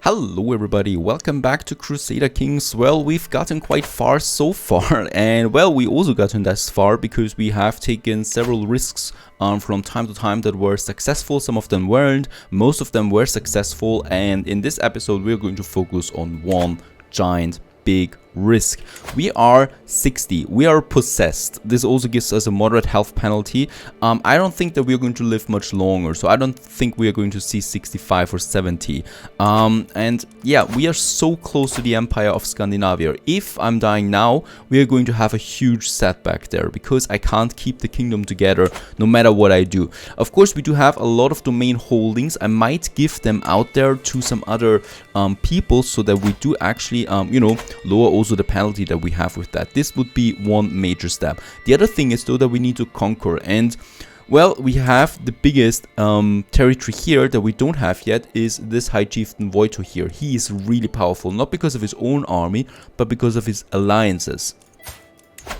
Hello everybody, welcome back to Crusader Kings. Well, we've gotten quite far so far, and well, we also gotten this far because we have taken several risks from time to time that were successful. Some of them weren't, most of them were successful, and in this episode we're going to focus on one giant big risk. We are 60. We are possessed. This also gives us a moderate health penalty. I don't think that we're going to live much longer, so I don't think we are going to see 65 or 70. And yeah, we are so close to the Empire of Scandinavia. If I'm dying now, we are going to have a huge setback there because I can't keep the kingdom together no matter what I do. Of course, we do have a lot of domain holdings. I might give them out there to some other people so that we do actually, lower also the penalty that we have with that. This would be one major step. The other thing is though that we need to conquer, and well, we have the biggest territory here that we don't have yet is this High Chieftain Voito here. He is really powerful, not because of his own army, but because of his alliances.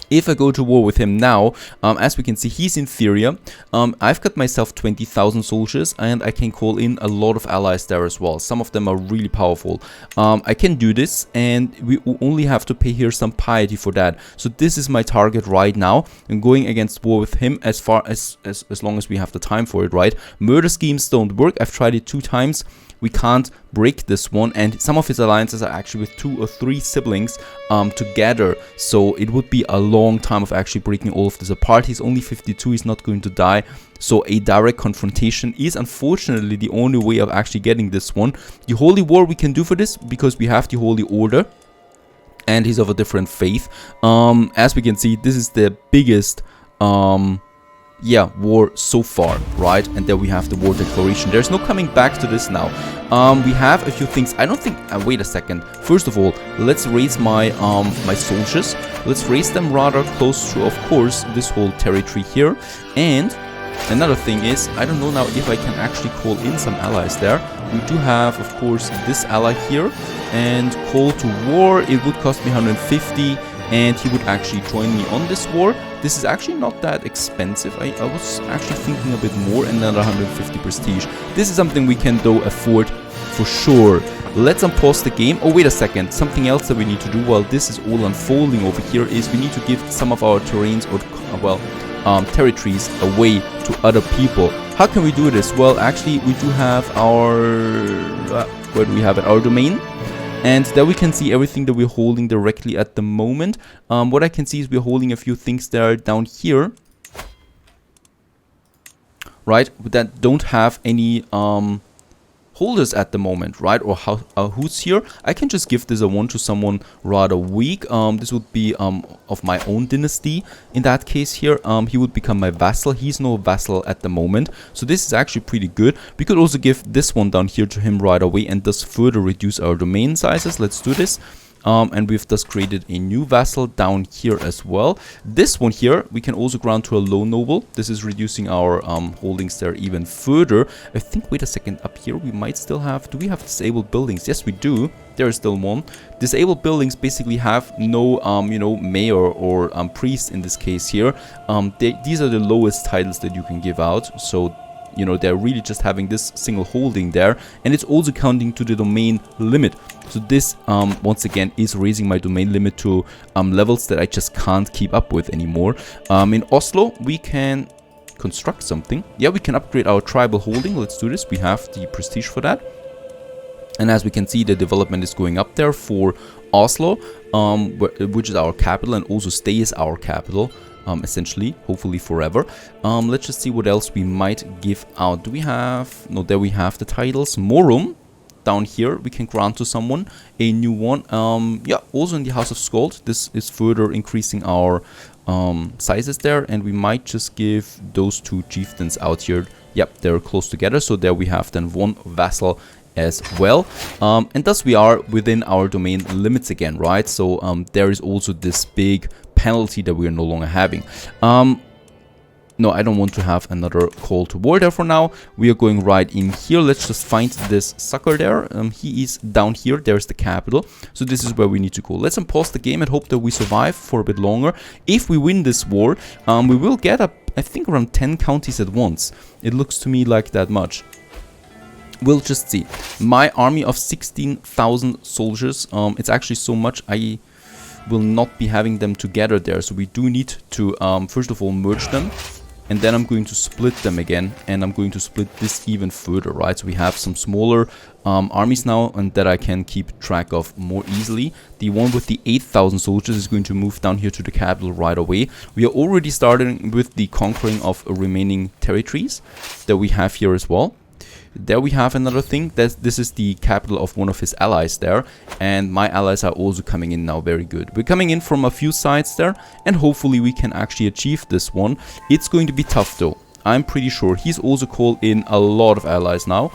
If I go to war with him now, as we can see, he's inferior. I've got myself 20,000 soldiers and I can call in a lot of allies there as well. Some of them are really powerful. I can do this and we only have to pay here some piety for that. So this is my target right now. I'm going against war with him as long as we have the time for it, right? Murder schemes don't work. I've tried it 2 times. We can't break this one, and some of his alliances are actually with 2 or 3 siblings together, so it would be a long time of actually breaking all of this apart. He's only 52, he's not going to die, so a direct confrontation is unfortunately the only way of actually getting this one. The Holy War we can do for this because we have the Holy Order and he's of a different faith. As we can see, this is the biggest war so far, right? And then we have the war declaration. There's no coming back to this now. We have a few things. I don't think wait a second. First of all, let's raise my my soldiers. Let's raise them rather close to, of course, this whole territory here. And another thing is, I don't know now if I can actually call in some allies there. We do have, of course, this ally here, and call to war. It would cost me 150, and he would actually join me on this war. This is actually not that expensive. I was actually thinking a bit more, and another 150 prestige. This is something we can though afford for sure. Let's unpause the game. Oh, wait a second. Something else that we need to do while this is all unfolding over here is we need to give some of our terrains or, territories away to other people. How can we do this? Well, actually, we do have our... where do we have it? Our domain. And there we can see everything that we're holding directly at the moment. What I can see is we're holding a few things there down here, right, that don't have any holders at the moment, right? Or who's here? I can just give this a 1 to someone rather weak. This would be of my own dynasty. In that case here, he would become my vassal. He's no vassal at the moment, so this is actually pretty good. We could also give this one down here to him right away and thus further reduce our domain sizes. Let's do this. And we've thus created a new vassal down here as well. This one here, we can also grant to a low noble. This is reducing our holdings there even further. I think, wait a second, up here we might still have... Do we have disabled buildings? Yes, we do. There is still one. Disabled buildings basically have no, mayor or priest in this case here. These are the lowest titles that you can give out. So, they're really just having this single holding there, and it's also counting to the domain limit. So this, once again, is raising my domain limit to levels that I just can't keep up with anymore. In Oslo, we can construct something. Yeah, we can upgrade our tribal holding. Let's do this. We have the prestige for that. And as we can see, the development is going up there for Oslo, which is our capital and also stays our capital. Essentially, hopefully forever. Let's just see what else we might give out. Do we have... No, there we have the titles. Morum, down here, we can grant to someone a new one. Yeah, also in the House of Skald. This is further increasing our sizes there, and we might just give those 2 chieftains out here. Yep, they're close together, so there we have then 1 vassal as well, and thus we are within our domain limits again, right? So there is also this big penalty that we are no longer having. No, I don't want to have another call to war there for now. We are going right in here. Let's just find this sucker there. He is down here. There's the capital. So this is where we need to go. Let's unpause the game and hope that we survive for a bit longer. If we win this war, we will get up, I think, around 10 counties at once. It looks to me like that much. We'll just see. My army of 16,000 soldiers, it's actually so much I will not be having them together there. So we do need to, first of all, merge them. And then I'm going to split them again. And I'm going to split this even further, right? So we have some smaller armies now, and that I can keep track of more easily. The one with the 8,000 soldiers is going to move down here to the capital right away. We are already starting with the conquering of remaining territories that we have here as well. There we have another thing. This is the capital of one of his allies there. And my allies are also coming in now. Very good. We're coming in from a few sides there. And hopefully we can actually achieve this one. It's going to be tough though. I'm pretty sure. He's also called in a lot of allies now.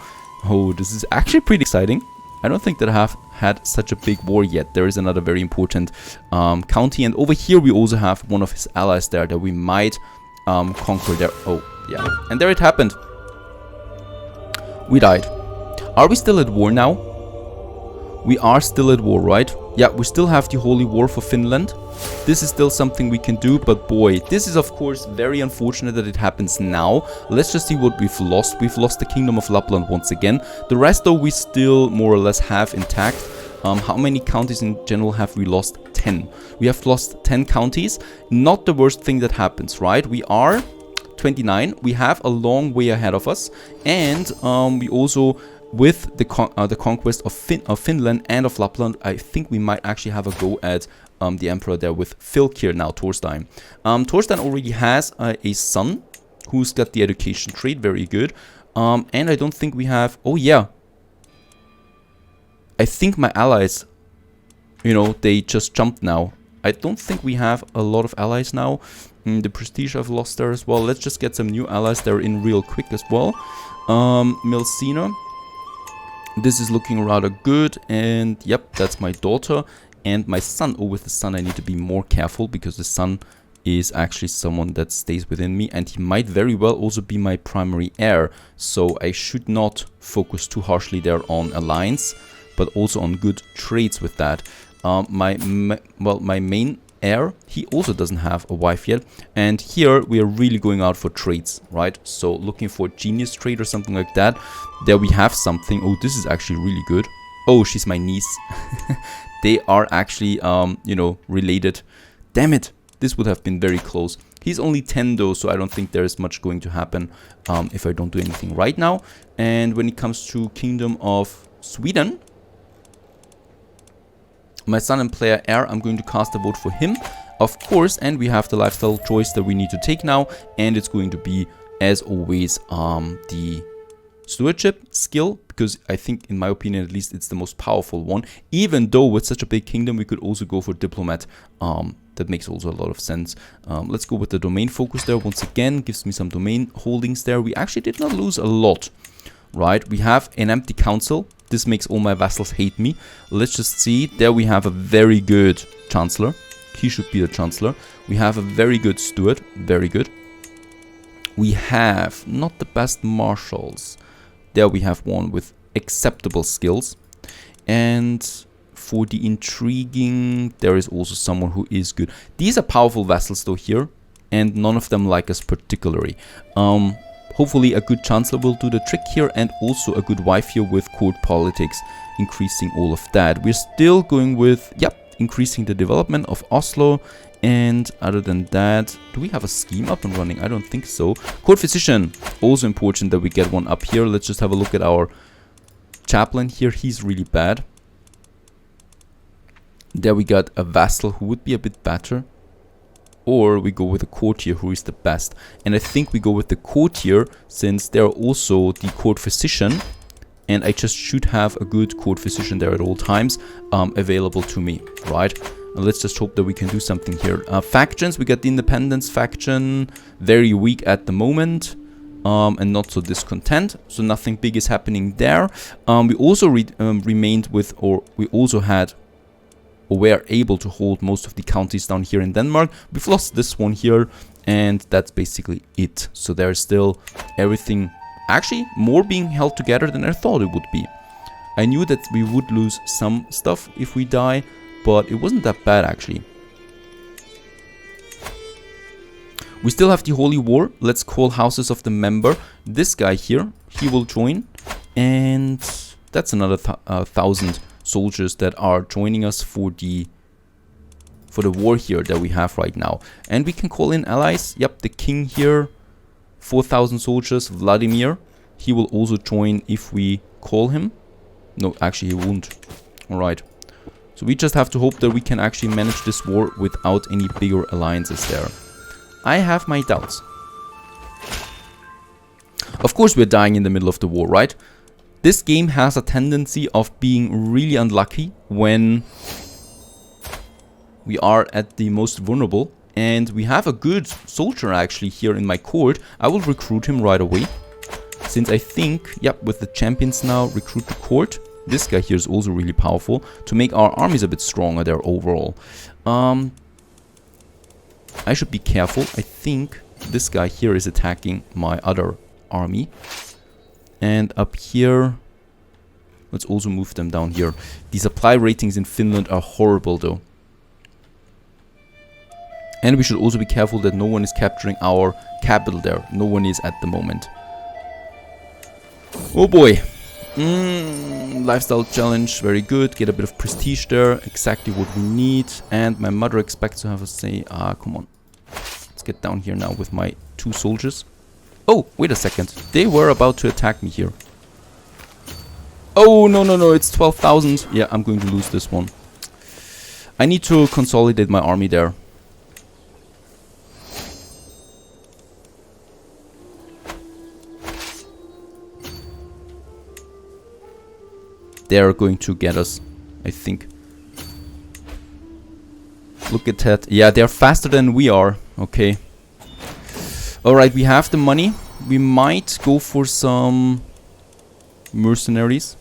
Oh, this is actually pretty exciting. I don't think that I have had such a big war yet. There is another very important county. And over here we also have one of his allies there that we might conquer there. Oh, yeah. And there it happened. We died. Are we still at war now? We are still at war, right? Yeah, we still have the Holy War for Finland. This is still something we can do, but boy, this is of course very unfortunate that it happens now. Let's just see what we've lost. We've lost the Kingdom of Lapland once again. The rest though we still more or less have intact. How many counties in general have we lost? 10. We have lost 10 counties. Not the worst thing that happens, right? We are 29. We have a long way ahead of us, and we also, with the conquest of Finland and of Lapland, I think we might actually have a go at the emperor there with Fylkir now, Thorstein. Thorstein already has a son who's got the education trait, very good. And I don't think we have. Oh yeah, I think my allies, you know, they just jumped now. I don't think we have a lot of allies now. The prestige I've lost there as well. Let's just get some new allies there in real quick as well. Milcina. This is looking rather good. And yep, that's my daughter. And my son. Oh, with the son I need to be more careful, because the son is actually someone that stays within me. And he might very well also be my primary heir. So I should not focus too harshly there on alliance, but also on good traits with that. My main heir, he also doesn't have a wife yet, and here we are really going out for traits, right? So looking for genius trait or something like that. There we have something. Oh, this is actually really good. Oh, she's my niece. They are actually you know, related. Damn it, this would have been very close. He's only 10 though, so I don't think there's much going to happen if I don't do anything right now. And when it comes to Kingdom of Sweden, my son and player heir, I'm going to cast a vote for him, of course, and we have the lifestyle choice that we need to take now, and it's going to be, as always, the stewardship skill, because I think, in my opinion at least, it's the most powerful one. Even though with such a big kingdom, we could also go for diplomat. That makes also a lot of sense. Let's go with the domain focus there once again. Gives me some domain holdings there. We actually did not lose a lot, right? We have an empty council. This makes all my vassals hate me. Let's just see. There we have a very good chancellor. He should be the chancellor. We have a very good steward. Very good. We have not the best marshals. There we have one with acceptable skills. And for the intriguing, there is also someone who is good. These are powerful vassals though here, and none of them like us particularly. Hopefully a good chancellor will do the trick here, and also a good wife here with court politics, increasing all of that. We're still going with, yep, increasing the development of Oslo. And other than that, do we have a scheme up and running? I don't think so. Court physician, also important that we get one up here. Let's just have a look at our chaplain here. He's really bad. There we got a vassal who would be a bit better. Or we go with a courtier who is the best. And I think we go with the courtier, since they're also the court physician. And I just should have a good court physician there at all times available to me, right? And let's just hope that we can do something here. Factions, we got the independence faction, very weak at the moment. And not so discontent, so nothing big is happening there. We also remained with, or we also had, or were able to hold most of the counties down here in Denmark. We've lost this one here, and that's basically it. So there's still everything, actually more being held together than I thought it would be. I knew that we would lose some stuff if we die, but it wasn't that bad actually. We still have the Holy War. Let's call Houses of the Member. This guy here, he will join. And that's another 1,000 soldiers that are joining us for the war here that we have right now. And we can call in allies. Yep, the king here, 4,000 soldiers, Vladimir. He will also join if we call him. No, actually he won't. Alright. So we just have to hope that we can actually manage this war without any bigger alliances there. I have my doubts. Of course we're dying in the middle of the war, right? This game has a tendency of being really unlucky when we are at the most vulnerable. And we have a good soldier actually here in my court. I will recruit him right away. Since I think, yep, with the champions now, recruit the court. This guy here is also really powerful to make our armies a bit stronger there overall. I should be careful. I think this guy here is attacking my other army. And up here, let's also move them down here. The supply ratings in Finland are horrible though. And we should also be careful that no one is capturing our capital there. No one is at the moment. Oh boy. Lifestyle challenge, very good. Get a bit of prestige there. Exactly what we need. And my mother expects to have a say. Ah, come on. Let's get down here now with my 2 soldiers. Oh, wait a second. They were about to attack me here. Oh, no, no, no. It's 12,000. Yeah, I'm going to lose this one. I need to consolidate my army there. They are going to get us, I think. Look at that. Yeah, they're faster than we are. Okay. Alright, we have the money. We might go for some mercenaries.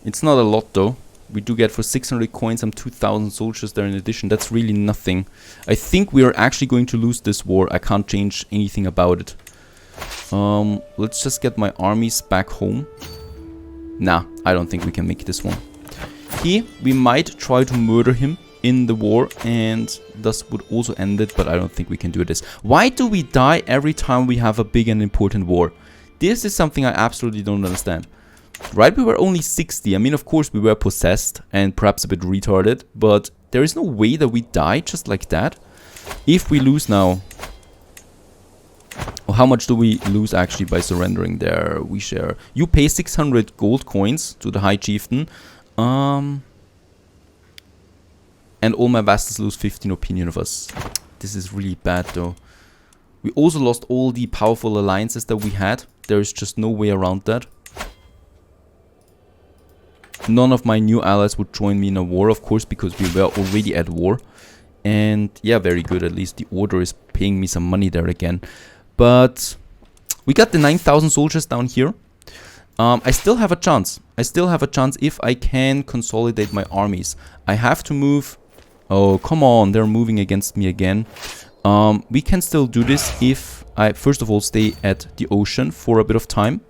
It's not a lot though. We do get for 600 coins some 2,000 soldiers there in addition. That's really nothing. I think we are actually going to lose this war. I can't change anything about it. Let's just get my armies back home. Nah, I don't think we can make this one. We might try to murder him in the war and thus would also end it, but I don't think we can do this. Why do we die every time we have a big and important war? This is something I absolutely don't understand. Right, we were only 60. I mean, of course we were possessed and perhaps a bit retarded, but there is no way that we die just like that. If we lose now... Oh, how much do we lose actually by surrendering there? We share. You pay 600 gold coins to the High Chieftain. And all my vassals lose 15 opinion of us. This is really bad though. We also lost all the powerful alliances that we had. There is just no way around that. None of my new allies would join me in a war, of course, because we were already at war. And yeah, very good. At least the order is paying me some money there again. But we got the 9,000 soldiers down here. I still have a chance. I still have a chance if I can consolidate my armies. I have to move. Oh, come on. They're moving against me again. We can still do this if I, first of all, stay at the ocean for a bit of time.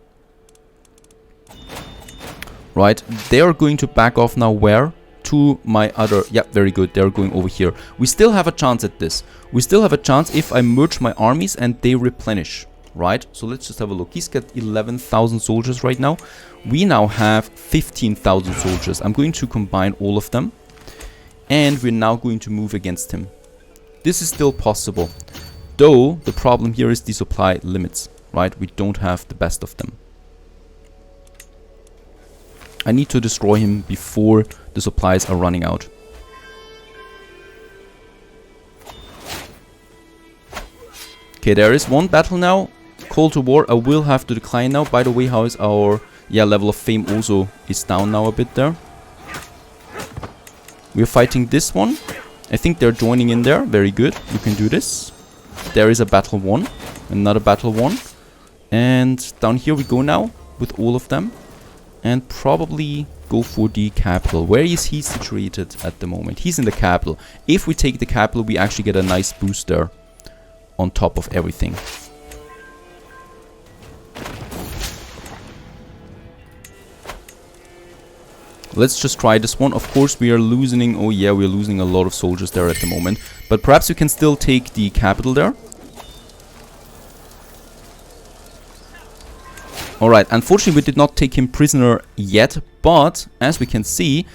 Right. They are going to back off now where? To my other... Yeah, very good. They're going over here. We still have a chance at this. We still have a chance if I merge my armies and they replenish. Right? So let's just have a look. He's got 11,000 soldiers right now. We now have 15,000 soldiers. I'm going to combine all of them. And we're now going to move against him. This is still possible. Though, the problem here is the supply limits. Right? We don't have the best of them. I need to destroy him before the supplies are running out. Okay, there is one battle now. Call to war. I will have to decline now. By the way, how is our level of fame also is down now a bit there. We're fighting this one. I think they're joining in there. Very good. You can do this. There is a battle won. Another battle won. And down here we go now with all of them. And probably go for the capital. Where is he situated at the moment? He's in the capital. If we take the capital, we actually get a nice boost there on top of everything. Let's just try this one. Of course, we are losing... Oh yeah, we are losing a lot of soldiers there at the moment. But perhaps we can still take the capital there. Alright, unfortunately we did not take him prisoner yet, but as we can see,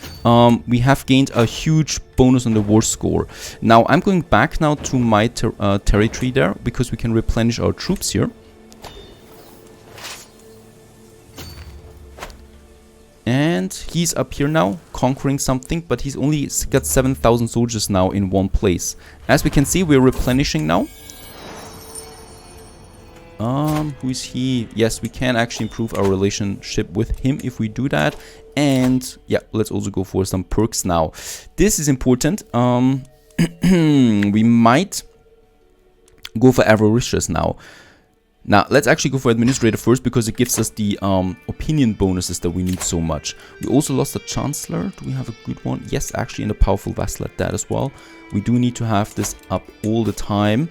we have gained a huge bonus on the war score. Now I'm going back now to my territory there, because we can replenish our troops here. And he's up here now, conquering something, but he's only got 7,000 soldiers now in one place. As we can see, we're replenishing now. Who is he? Yes, we can actually improve our relationship with him if we do that. And yeah, let's also go for some perks now. This is important. We might go for avaricious now. Now, let's actually go for administrator first, because it gives us the opinion bonuses that we need so much. We also lost a chancellor. Do we have a good one? Yes, actually, and a powerful vassal at that as well. We do need to have this up all the time.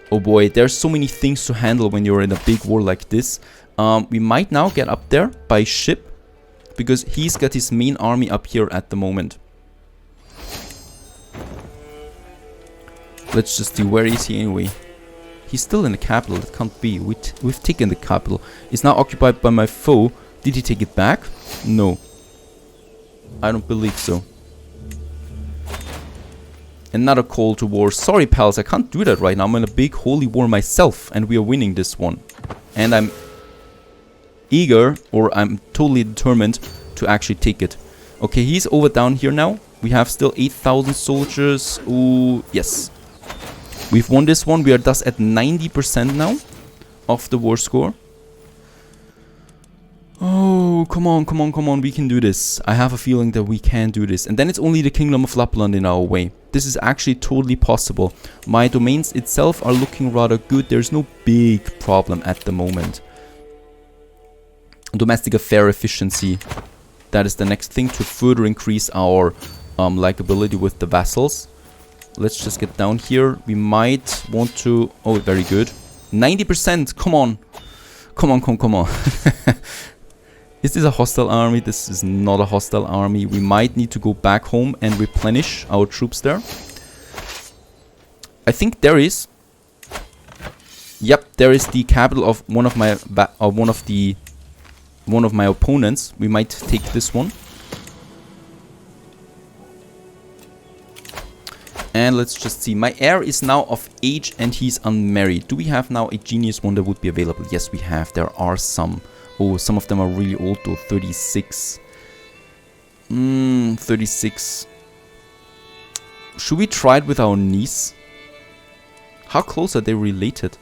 Oh boy, there's so many things to handle when you're in a big war like this. We might now get up there by ship, because he's got his main army up here at the moment. Let's just see, where is he anyway? He's still in the capital. That can't be. We've taken the capital. It's now occupied by my foe. Did he take it back? No. I don't believe so. Another call to war. Sorry, pals. I can't do that right now. I'm in a big holy war myself. And we are winning this one. And I'm eager, or I'm totally determined to actually take it. Okay, he's over down here now. We have still 8,000 soldiers. Ooh, yes. We've won this one. We are thus at 90% now of the war score. Oh, come on, come on, come on. We can do this. I have a feeling that we can do this. And then it's only the Kingdom of Lapland in our way. This is actually totally possible. My domains itself are looking rather good. There's no big problem at the moment. Domestic affair efficiency. That is the next thing to further increase our likability with the vassals. Let's just get down here. We might want to... Oh, very good. 90%. Come on. Come on, come on. Is this a hostile army? This is not a hostile army. We might need to go back home and replenish our troops there. I think there is. Yep, there is the capital of one of my opponents. We might take this one. And let's just see. My heir is now of age and he's unmarried. Do we have now a genius one that would be available? Yes, we have. There are some. Oh, some of them are really old though. 36. 36. Should we try it with our niece? How close are they related?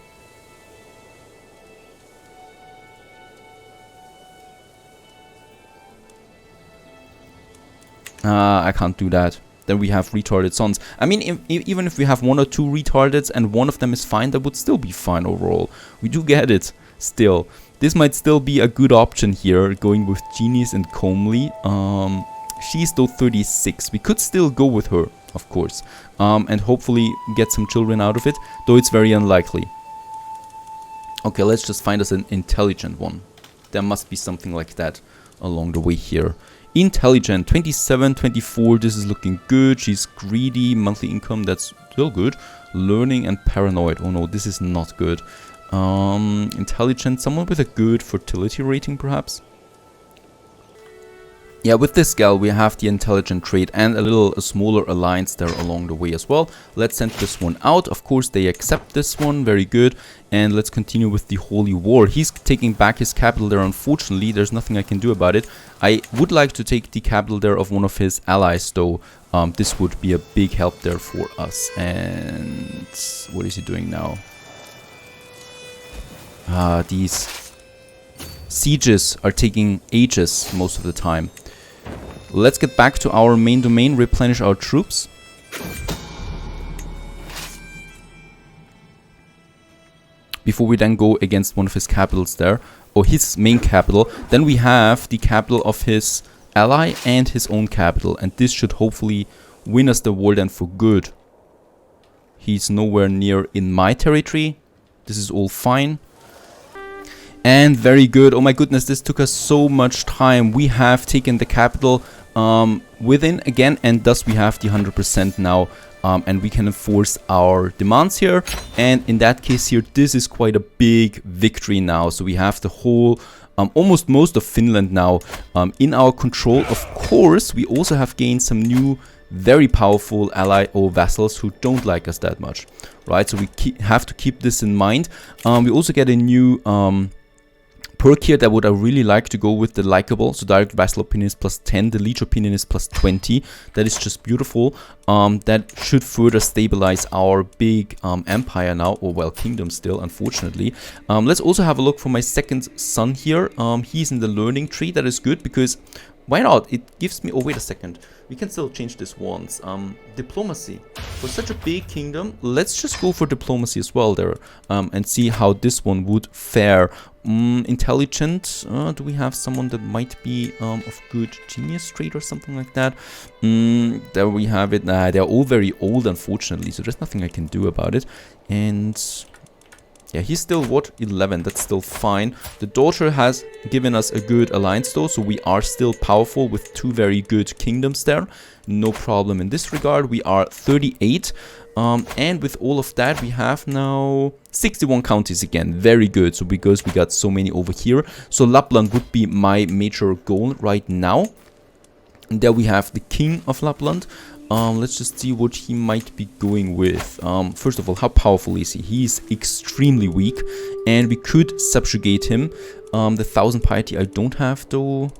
I can't do that. Then we have retarded sons. I mean, even if we have 1 or 2 retardeds and one of them is fine, that would still be fine overall. We do get it still. This might still be a good option here, going with Genius and Comely. She's though 36. We could still go with her, of course. And hopefully get some children out of it, though it's very unlikely. Okay, let's just find us an intelligent one. There must be something like that along the way here. Intelligent, 27, 24, this is looking good. She's greedy, monthly income, that's still good. Learning and paranoid, oh no, this is not good. Intelligent, someone with a good fertility rating perhaps? Yeah, with this gal we have the intelligent trait and a smaller alliance there along the way as well. Let's send this one out. Of course they accept this one, very good. And let's continue with the Holy War. He's taking back his capital there, unfortunately. There's nothing I can do about it. I would like to take the capital there of one of his allies though. This would be a big help there for us. And what is he doing now? These sieges are taking ages most of the time. Let's get back to our main domain, replenish our troops. Before we then go against one of his capitals there, or his main capital, then we have the capital of his ally and his own capital, and this should hopefully win us the war then for good. He's nowhere near in my territory. This is all fine. And very good. Oh my goodness, this took us so much time. We have taken the capital within again, and thus we have the 100% now. And we can enforce our demands here. And in that case here, this is quite a big victory now. So we have the whole almost most of Finland now in our control. Of course, we also have gained some new very powerful ally or vassals who don't like us that much, right? So we have to keep this in mind. We also get a new perk here that would I really like to go with, the likable. So direct vassal opinion is +10, the liege opinion is +20. That is just beautiful. That should further stabilize our big empire now, or well, kingdom still, unfortunately. Let's also have a look for my second son here. He's in the learning tree. That is good because why not? It gives me... Oh, wait a second. We can still change this once. Diplomacy. For such a big kingdom, let's just go for diplomacy as well there. And see how this one would fare. Intelligent. Do we have someone that might be of good genius trait or something like that? There we have it. Nah, they're all very old, unfortunately. So there's nothing I can do about it. And... yeah, he's still, what, 11, that's still fine. The daughter has given us a good alliance though, so we are still powerful with 2 very good kingdoms there. No problem in this regard. We are 38, and with all of that, we have now 61 counties again. Very good, so because we got so many over here. So Lapland would be my major goal right now. And there we have the king of Lapland. Let's just see what he might be going with. First of all, how powerful is he? He's extremely weak, and we could subjugate him. The 1000 piety I don't have though.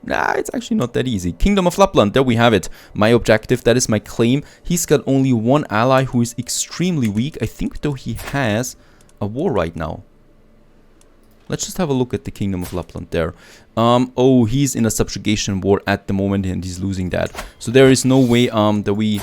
Nah, it's actually not that easy. Kingdom of Lapland, there we have it. My objective, that is my claim. He's got only one ally who is extremely weak. I think though he has a war right now. Let's just have a look at the Kingdom of Lapland there. Oh, he's in a subjugation war at the moment and he's losing that. So there is no way that we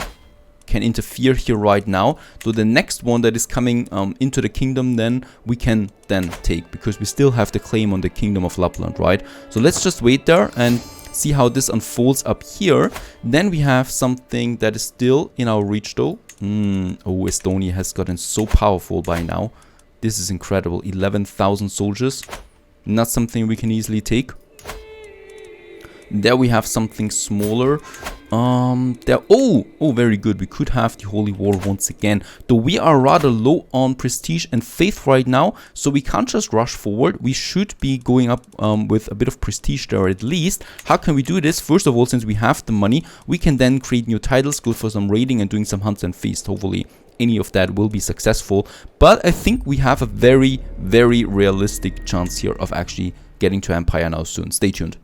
can interfere here right now. So the next one that is coming into the kingdom, then we can then take, because we still have the claim on the Kingdom of Lapland, right? So let's just wait there and see how this unfolds up here. Then we have something that is still in our reach though. Oh, Estonia has gotten so powerful by now. This is incredible. 11,000 soldiers. Not something we can easily take. There we have something smaller. Oh, very good. We could have the Holy War once again. Though we are rather low on prestige and faith right now, so we can't just rush forward. We should be going up with a bit of prestige there at least. How can we do this? First of all, since we have the money, we can then create new titles, go for some raiding and doing some hunts and feasts. Hopefully any of that will be successful. But I think we have a very, very realistic chance here of actually getting to Empire now soon. Stay tuned.